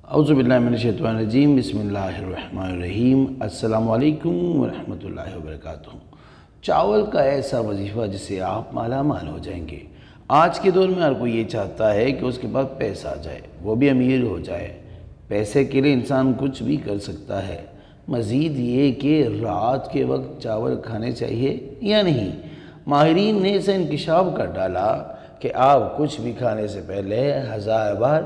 اعوذ باللہ من الشیطان الرجیم، بسم اللہ الرحمن الرحیم۔ السلام علیکم ورحمۃ اللہ وبرکاتہ۔ چاول کا ایسا وظیفہ جس سے آپ مالا مال ہو جائیں گے۔ آج کے دور میں ہر کوئی یہ چاہتا ہے کہ اس کے پاس پیسہ آ جائے، وہ بھی امیر ہو جائے۔ پیسے کے لیے انسان کچھ بھی کر سکتا ہے، مزید یہ کہ رات کے وقت چاول کھانے چاہیے یا نہیں۔ ماہرین نے اسے انکشاف کر ڈالا کہ آپ کچھ بھی کھانے سے پہلے 1000 بار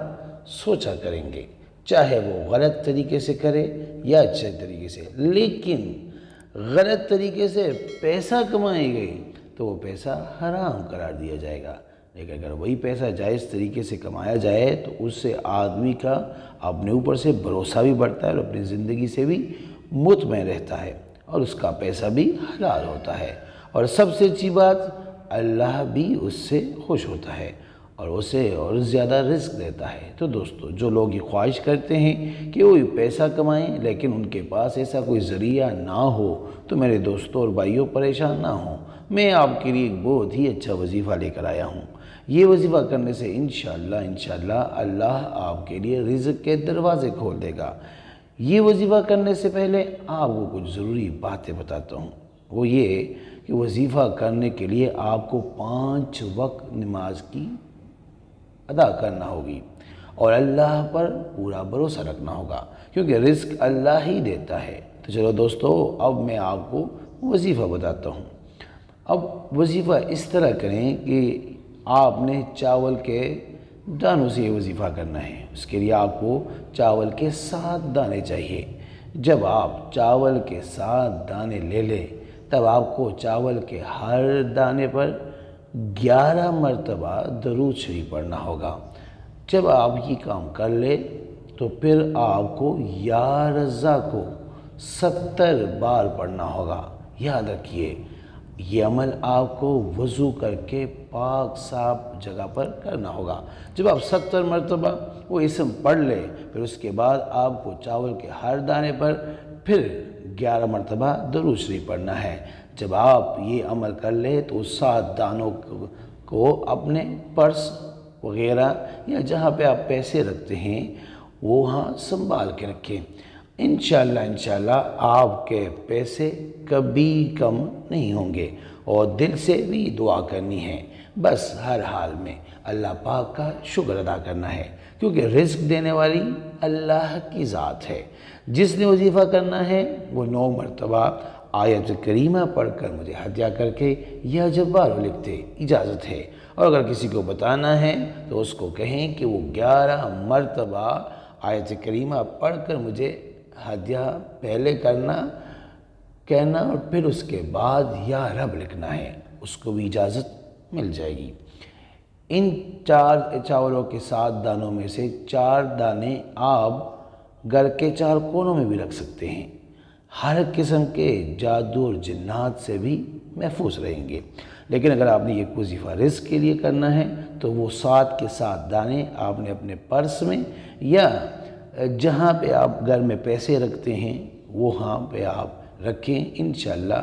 سوچا کریں گے، چاہے وہ غلط طریقے سے کرے یا اچھے طریقے سے۔ لیکن غلط طریقے سے پیسہ کمائے گئے تو وہ پیسہ حرام قرار دیا جائے گا، لیکن اگر وہی پیسہ جائز طریقے سے کمایا جائے تو اس سے آدمی کا اپنے اوپر سے بھروسہ بھی بڑھتا ہے اور اپنی زندگی سے بھی مطمئن رہتا ہے، اور اس کا پیسہ بھی حلال ہوتا ہے، اور سب سے اچھی بات اللہ بھی اس سے خوش ہوتا ہے اور اسے اور زیادہ رزق دیتا ہے۔ تو دوستو، جو لوگ یہ خواہش کرتے ہیں کہ وہ پیسہ کمائیں لیکن ان کے پاس ایسا کوئی ذریعہ نہ ہو، تو میرے دوستوں اور بھائیوں پریشان نہ ہوں، میں آپ کے لیے ایک بہت ہی اچھا وظیفہ لے کر آیا ہوں۔ یہ وظیفہ کرنے سے انشاءاللہ اللہ آپ کے لیے رزق کے دروازے کھول دے گا۔ یہ وظیفہ کرنے سے پہلے آپ کو کچھ ضروری باتیں بتاتا ہوں، وہ یہ کہ وظیفہ کرنے کے لیے آپ کو 5 وقت نماز کی ادا کرنا ہوگی اور اللہ پر پورا بھروسہ رکھنا ہوگا، کیونکہ رزق اللہ ہی دیتا ہے۔ تو چلو دوستو، اب میں آپ کو وظیفہ بتاتا ہوں۔ اب وظیفہ اس طرح کریں کہ آپ نے چاول کے دانوں سے یہ وظیفہ کرنا ہے۔ اس کے لیے آپ کو چاول کے 7 دانے چاہیے۔ جب آپ چاول کے 7 دانے لے لیں تب آپ کو چاول کے ہر دانے پر 11 مرتبہ درود شریف پڑھنا ہوگا۔ جب آپ یہ کام کر لیں تو پھر آپ کو یا رزاق کو 70 بار پڑھنا ہوگا۔ یاد رکھیے، یہ عمل آپ کو وضو کر کے پاک صاف جگہ پر کرنا ہوگا۔ جب آپ 70 مرتبہ وہ اسم پڑھ لیں، پھر اس کے بعد آپ کو چاول کے ہر دانے پر پھر 11 مرتبہ درود شریف پڑھنا ہے۔ جب آپ یہ عمل کر لیں تو اس 7 دانوں کو اپنے پرس وغیرہ یا جہاں پہ آپ پیسے رکھتے ہیں وہاں سنبھال کے رکھیں۔ انشاءاللہ آپ کے پیسے کبھی کم نہیں ہوں گے، اور دل سے بھی دعا کرنی ہے، بس ہر حال میں اللہ پاک کا شکر ادا کرنا ہے، کیونکہ رزق دینے والی اللہ کی ذات ہے۔ جس نے وظیفہ کرنا ہے وہ 9 مرتبہ آیت کریمہ پڑھ کر مجھے ہدیہ کر کے یا جبار لکھتے، اجازت ہے۔ اور اگر کسی کو بتانا ہے تو اس کو کہیں کہ وہ 11 مرتبہ آیت کریمہ پڑھ کر مجھے ہدیہ پہلے کہنا اور پھر اس کے بعد یا رب لکھنا ہے، اس کو بھی اجازت مل جائے گی۔ ان 4 چاولوں کے 7 دانوں میں سے 4 دانے آپ گھر کے 4 کونوں میں بھی رکھ سکتے ہیں، ہر قسم کے جادو اور جنات سے بھی محفوظ رہیں گے۔ لیکن اگر آپ نے یہ وظیفہ رزق کے لیے کرنا ہے تو وہ 7 کے 7 دانے آپ نے اپنے پرس میں یا جہاں پہ آپ گھر میں پیسے رکھتے ہیں وہاں پہ آپ رکھیں۔ انشاءاللہ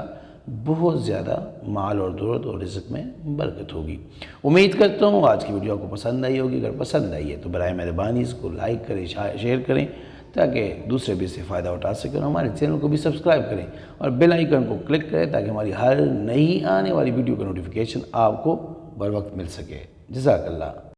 بہت زیادہ مال اور دولت اور رزق میں برکت ہوگی۔ امید کرتا ہوں آج کی ویڈیو آپ کو پسند آئی ہوگی۔ اگر پسند آئی ہے تو برائے مہربانی اس کو لائک کریں، شیئر کریں، تاکہ دوسرے بھی اس سے فائدہ اٹھا سکیں، اور ہمارے چینل کو بھی سبسکرائب کریں اور بیل آئیکن کو کلک کریں تاکہ ہماری ہر نئی آنے والی ویڈیو کا نوٹیفیکیشن آپ کو بر وقت مل سکے۔ جزاک اللہ۔